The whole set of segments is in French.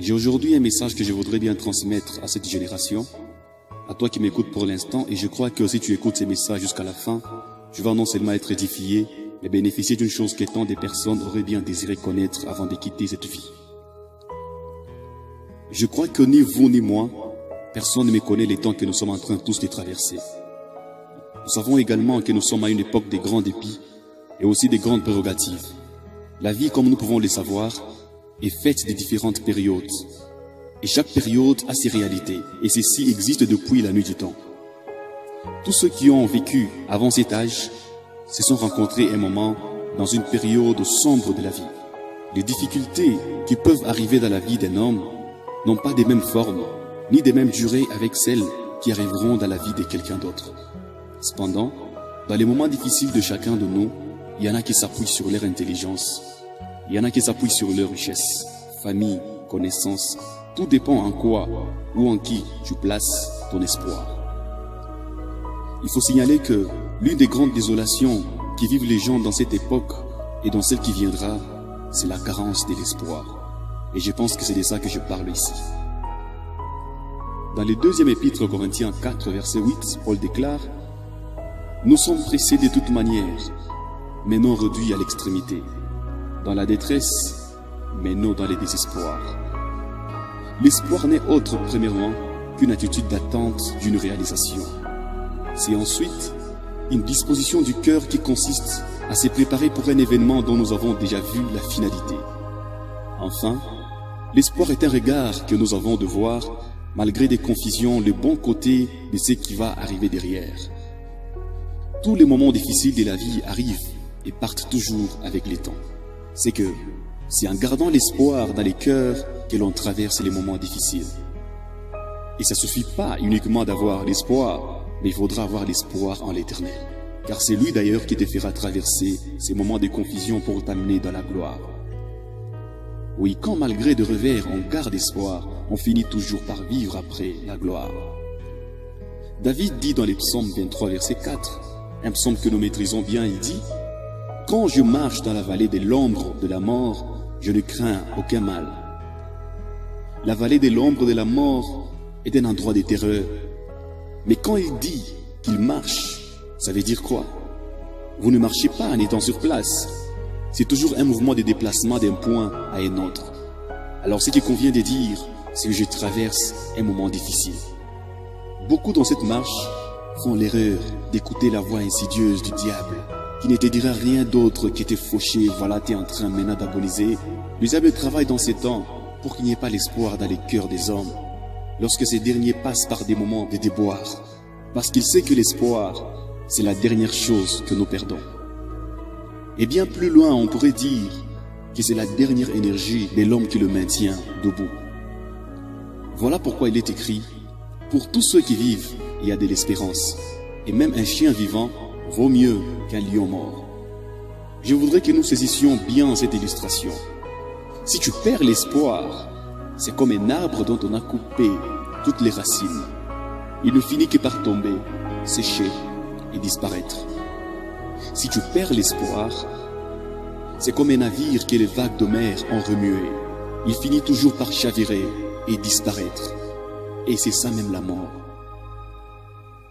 J'ai aujourd'hui un message que je voudrais bien transmettre à cette génération, à toi qui m'écoutes pour l'instant, et je crois que si tu écoutes ces messages jusqu'à la fin, tu vas non seulement être édifié, mais bénéficier d'une chose que tant de personnes auraient bien désiré connaître avant de quitter cette vie. Je crois que ni vous ni moi, personne ne me connaît les temps que nous sommes en train tous de traverser. Nous savons également que nous sommes à une époque de grands dépits et aussi de grandes prérogatives. La vie, comme nous pouvons le savoir, est faite de différentes périodes. Et chaque période a ses réalités, et ceci existe depuis la nuit du temps. Tous ceux qui ont vécu avant cet âge se sont rencontrés un moment dans une période sombre de la vie. Les difficultés qui peuvent arriver dans la vie d'un homme n'ont pas des mêmes formes, ni des mêmes durées avec celles qui arriveront dans la vie de quelqu'un d'autre. Cependant, dans les moments difficiles de chacun de nous, il y en a qui s'appuient sur leur intelligence, il y en a qui s'appuient sur leur richesse, famille, connaissances. Tout dépend en quoi ou en qui tu places ton espoir. Il faut signaler que l'une des grandes désolations qui vivent les gens dans cette époque et dans celle qui viendra, c'est la carence de l'espoir. Et je pense que c'est de ça que je parle ici. Dans le deuxième épître aux Corinthiens 4, verset 8, Paul déclare « Nous sommes pressés de toute manière, mais non réduits à l'extrémité, dans la détresse, mais non dans les désespoirs. » L'espoir n'est autre, premièrement, qu'une attitude d'attente d'une réalisation. C'est ensuite une disposition du cœur qui consiste à se préparer pour un événement dont nous avons déjà vu la finalité. Enfin, l'espoir est un regard que nous avons de voir, malgré des confusions, le bon côté de ce qui va arriver derrière. Tous les moments difficiles de la vie arrivent et partent toujours avec le temps. C'est en gardant l'espoir dans les cœurs que l'on traverse les moments difficiles. Et ça ne suffit pas uniquement d'avoir l'espoir, mais il faudra avoir l'espoir en l'éternel. Car c'est lui d'ailleurs qui te fera traverser ces moments de confusion pour t'amener dans la gloire. Oui, quand malgré de revers on garde espoir, on finit toujours par vivre après la gloire. David dit dans les psaumes 23, verset 4, un psaume que nous maîtrisons bien, il dit « Quand je marche dans la vallée de l'ombre de la mort, je ne crains aucun mal. » La vallée de l'ombre de la mort est un endroit de terreur. Mais quand il dit qu'il marche, ça veut dire quoi? Vous ne marchez pas en étant sur place. C'est toujours un mouvement de déplacement d'un point à un autre. Alors ce qu'il convient de dire, c'est que je traverse un moment difficile. Beaucoup dans cette marche font l'erreur d'écouter la voix insidieuse du diable, qui ne te dira rien d'autre que t'es fauché, voilà t'es en train maintenant d'agoniser. Le diable travaille dans ces temps pour qu'il n'y ait pas l'espoir dans les cœurs des hommes, lorsque ces derniers passent par des moments de déboire, parce qu'il sait que l'espoir, c'est la dernière chose que nous perdons. Et bien plus loin, on pourrait dire que c'est la dernière énergie de l'homme qui le maintient debout. Voilà pourquoi il est écrit, pour tous ceux qui vivent, il y a de l'espérance, et même un chien vivant vaut mieux qu'un lion mort. Je voudrais que nous saisissions bien cette illustration. Si tu perds l'espoir, c'est comme un arbre dont on a coupé toutes les racines. Il ne finit que par tomber, sécher et disparaître. Si tu perds l'espoir, c'est comme un navire que les vagues de mer ont remué. Il finit toujours par chavirer et disparaître. Et c'est ça même la mort.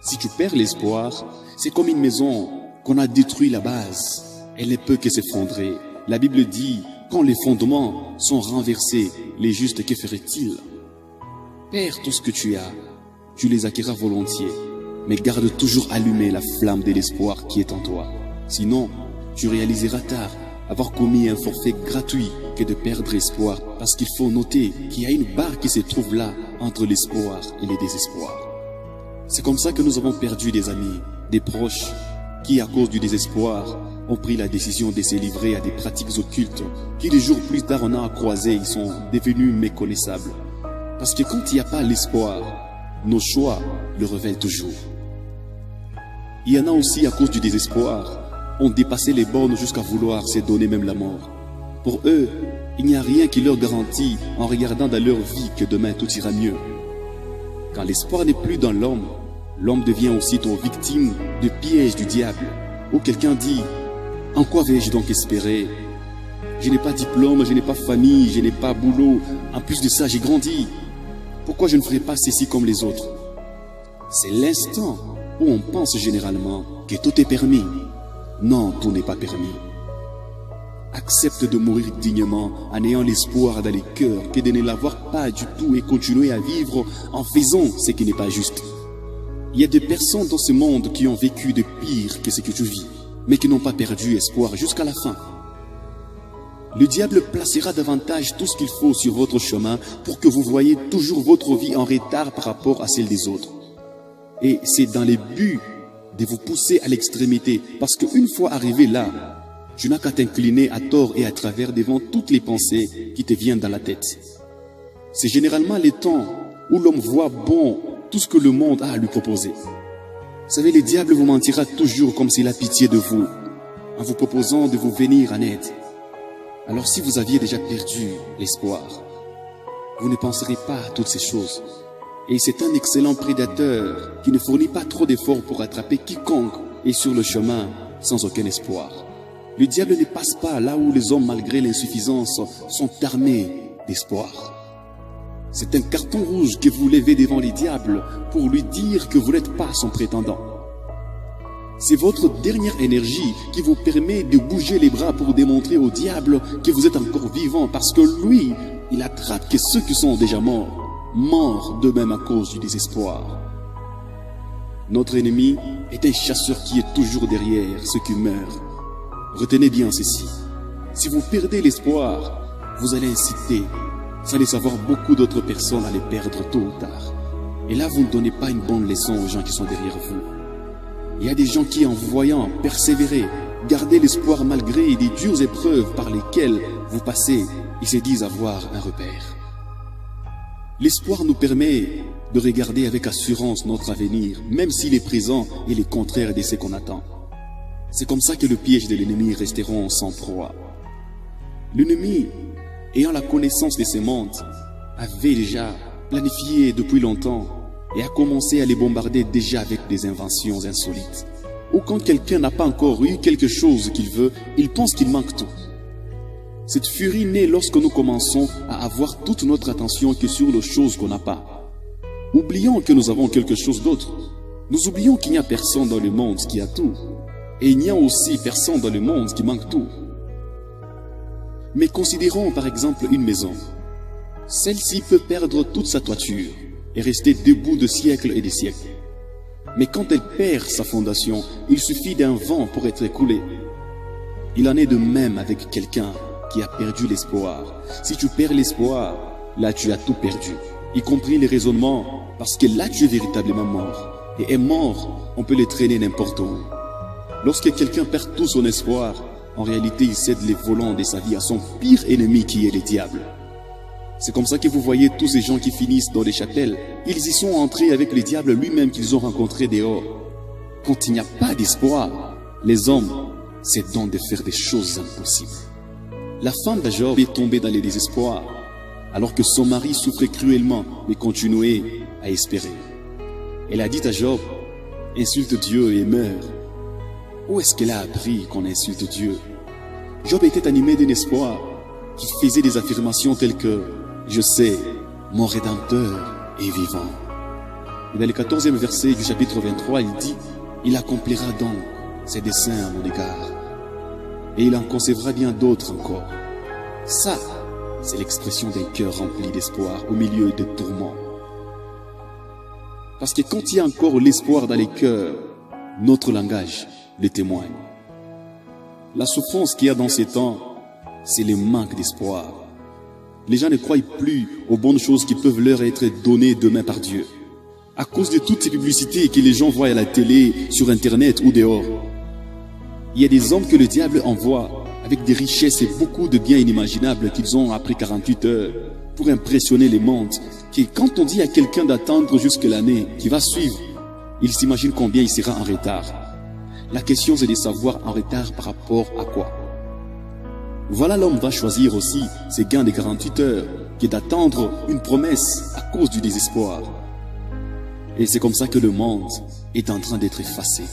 Si tu perds l'espoir, c'est comme une maison qu'on a détruit la base. Elle ne peut que s'effondrer. La Bible dit, quand les fondements sont renversés, les justes, que feraient-ils? Perds tout ce que tu as, tu les acquerras volontiers, mais garde toujours allumée la flamme de l'espoir qui est en toi. Sinon, tu réaliseras tard avoir commis un forfait gratuit que de perdre espoir, parce qu'il faut noter qu'il y a une barre qui se trouve là entre l'espoir et le désespoir. C'est comme ça que nous avons perdu des amis, des proches, qui à cause du désespoir ont pris la décision de se livrer à des pratiques occultes, qui des jours plus tard on a croisé, ils sont devenus méconnaissables. Parce que quand il n'y a pas l'espoir, nos choix le révèlent toujours. Il y en a aussi à cause du désespoir, ont dépassé les bornes jusqu'à vouloir se donner même la mort. Pour eux, il n'y a rien qui leur garantit, en regardant dans leur vie, que demain tout ira mieux. Quand l'espoir n'est plus dans l'homme, l'homme devient aussitôt victime de pièges du diable, où quelqu'un dit « En quoi vais-je donc espérer ? Je n'ai pas diplôme, je n'ai pas famille, je n'ai pas boulot. En plus de ça, j'ai grandi. Pourquoi je ne ferai pas ceci comme les autres? C'est l'instant où on pense généralement que tout est permis. Non, tout n'est pas permis. Accepte de mourir dignement en ayant l'espoir dans les cœurs que de ne l'avoir pas du tout et continuer à vivre en faisant ce qui n'est pas juste. Il y a des personnes dans ce monde qui ont vécu de pire que ce que tu vis, mais qui n'ont pas perdu espoir jusqu'à la fin. Le diable placera davantage tout ce qu'il faut sur votre chemin pour que vous voyez toujours votre vie en retard par rapport à celle des autres. Et c'est dans le but de vous pousser à l'extrémité, parce qu'une fois arrivé là, tu n'as qu'à t'incliner à tort et à travers devant toutes les pensées qui te viennent dans la tête. C'est généralement les temps où l'homme voit bon tout ce que le monde a à lui proposer. Vous savez, le diable vous mentira toujours comme s'il a pitié de vous, en vous proposant de vous venir en aide. Alors si vous aviez déjà perdu l'espoir, vous ne penserez pas à toutes ces choses. Et c'est un excellent prédateur qui ne fournit pas trop d'efforts pour attraper quiconque est sur le chemin sans aucun espoir. Le diable ne passe pas là où les hommes, malgré l'insuffisance, sont armés d'espoir. C'est un carton rouge que vous levez devant les diables pour lui dire que vous n'êtes pas son prétendant. C'est votre dernière énergie qui vous permet de bouger les bras pour démontrer au diable que vous êtes encore vivant, parce que lui, il attrape que ceux qui sont déjà morts d'eux-mêmes à cause du désespoir. Notre ennemi est un chasseur qui est toujours derrière ceux qui meurent. Retenez bien ceci. Si vous perdez l'espoir, vous allez inciter, sans le savoir, beaucoup d'autres personnes à les perdre tôt ou tard. Et là, vous ne donnez pas une bonne leçon aux gens qui sont derrière vous. Il y a des gens qui, en vous voyant persévérer, garder l'espoir malgré des dures épreuves par lesquelles vous passez, ils se disent avoir un repère. L'espoir nous permet de regarder avec assurance notre avenir, même s'il est présent et le contraire de ce qu'on attend. C'est comme ça que le piège de l'ennemi resteront sans proie. L'ennemi, ayant la connaissance de ces mondes, avait déjà planifié depuis longtemps et a commencé à les bombarder déjà avec des inventions insolites. Ou quand quelqu'un n'a pas encore eu quelque chose qu'il veut, il pense qu'il manque tout. Cette furie naît lorsque nous commençons à avoir toute notre attention que sur les choses qu'on n'a pas. Oublions que nous avons quelque chose d'autre. Nous oublions qu'il n'y a personne dans le monde qui a tout. Et il n'y a aussi personne dans le monde qui manque tout. Mais considérons par exemple une maison. Celle-ci peut perdre toute sa toiture et rester debout de siècles et des siècles. Mais quand elle perd sa fondation, il suffit d'un vent pour être écoulée. Il en est de même avec quelqu'un qui a perdu l'espoir. Si tu perds l'espoir, là tu as tout perdu, y compris les raisonnements, parce que là tu es véritablement mort. Et est mort, on peut le traîner n'importe où. Lorsque quelqu'un perd tout son espoir, en réalité il cède les volants de sa vie à son pire ennemi qui est le diable. C'est comme ça que vous voyez tous ces gens qui finissent dans les chapelles. Ils y sont entrés avec le diable lui-même qu'ils ont rencontré dehors. Quand il n'y a pas d'espoir, les hommes se donnent de faire des choses impossibles. La femme de Job est tombée dans le désespoir, alors que son mari souffrait cruellement, mais continuait à espérer. Elle a dit à Job, insulte Dieu et meurt. Où est-ce qu'elle a appris qu'on insulte Dieu? Job était animé d'un espoir qui faisait des affirmations telles que « Je sais, mon Rédempteur est vivant ». Et dans le 14e verset du chapitre 23, il dit « Il accomplira donc ses desseins à mon égard, et il en concevra bien d'autres encore. » Ça, c'est l'expression d'un cœur rempli d'espoir au milieu de tourments. Parce que quand il y a encore l'espoir dans les cœurs, notre langage le témoigne. La souffrance qu'il y a dans ces temps, c'est le manque d'espoir. Les gens ne croient plus aux bonnes choses qui peuvent leur être données demain par Dieu. À cause de toutes ces publicités que les gens voient à la télé, sur Internet ou dehors. Il y a des hommes que le diable envoie avec des richesses et beaucoup de biens inimaginables qu'ils ont après 48 heures pour impressionner les mondes. Que quand on dit à quelqu'un d'attendre jusque l'année qui va suivre, il s'imagine combien il sera en retard. La question c'est de savoir en retard par rapport à quoi. Voilà, l'homme va choisir aussi ses gains de 48 heures que d'attendre une promesse à cause du désespoir. Et c'est comme ça que le monde est en train d'être effacé.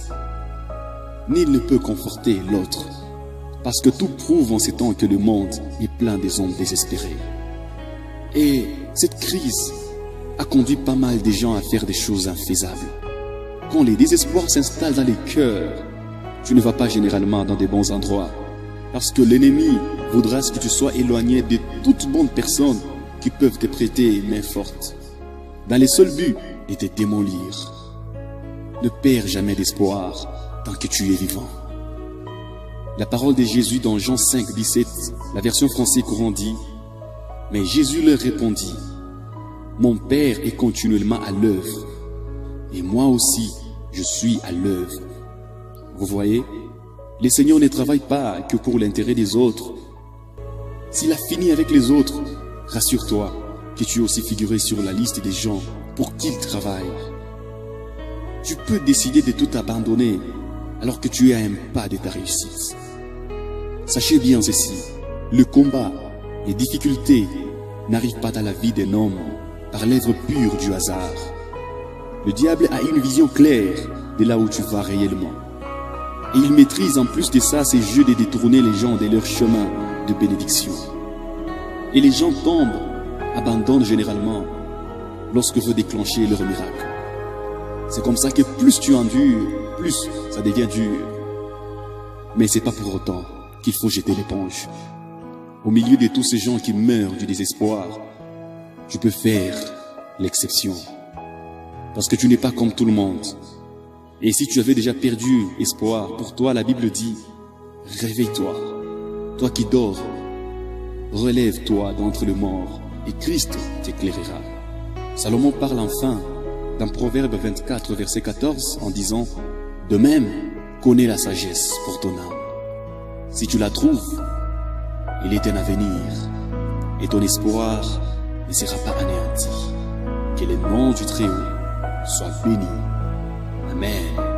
Nul ne peut conforter l'autre. Parce que tout prouve en ces temps que le monde est plein des hommes désespérés. Et cette crise a conduit pas mal de gens à faire des choses infaisables. Quand les désespoirs s'installent dans les cœurs, tu ne vas pas généralement dans des bons endroits. Parce que l'ennemi voudra que tu sois éloigné de toute bonne personne qui peuvent te prêter une main forte, dans les seuls buts de te démolir. Ne perds jamais d'espoir tant que tu es vivant. La parole de Jésus dans Jean 5, 17, la version française courant dit: mais Jésus leur répondit: mon Père est continuellement à l'œuvre, et moi aussi je suis à l'œuvre. Vous voyez, le Seigneur ne travaille pas que pour l'intérêt des autres. S'il a fini avec les autres, rassure-toi que tu es aussi figuré sur la liste des gens pour qui il travaille. Tu peux décider de tout abandonner alors que tu es à un pas de ta réussite. Sachez bien ceci, le combat, les difficultés n'arrivent pas dans la vie d'un homme par l'œuvre pure du hasard. Le diable a une vision claire de là où tu vas réellement. Et il maîtrise en plus de ça ces jeux de détourner les gens de leur chemin de bénédiction. Et les gens tombent, abandonnent généralement lorsque veut déclencher leur miracle. C'est comme ça que plus tu endures, plus ça devient dur. Mais c'est pas pour autant qu'il faut jeter l'éponge. Au milieu de tous ces gens qui meurent du désespoir, tu peux faire l'exception. Parce que tu n'es pas comme tout le monde. Et si tu avais déjà perdu espoir, pour toi la Bible dit: réveille-toi, toi qui dors, relève-toi d'entre les morts, et Christ t'éclairera. Salomon parle enfin dans Proverbe 24, verset 14, en disant: de même, connais la sagesse pour ton âme. Si tu la trouves, il est un avenir, et ton espoir ne sera pas anéanti. Que le nom du Très-Haut soit béni. Amen.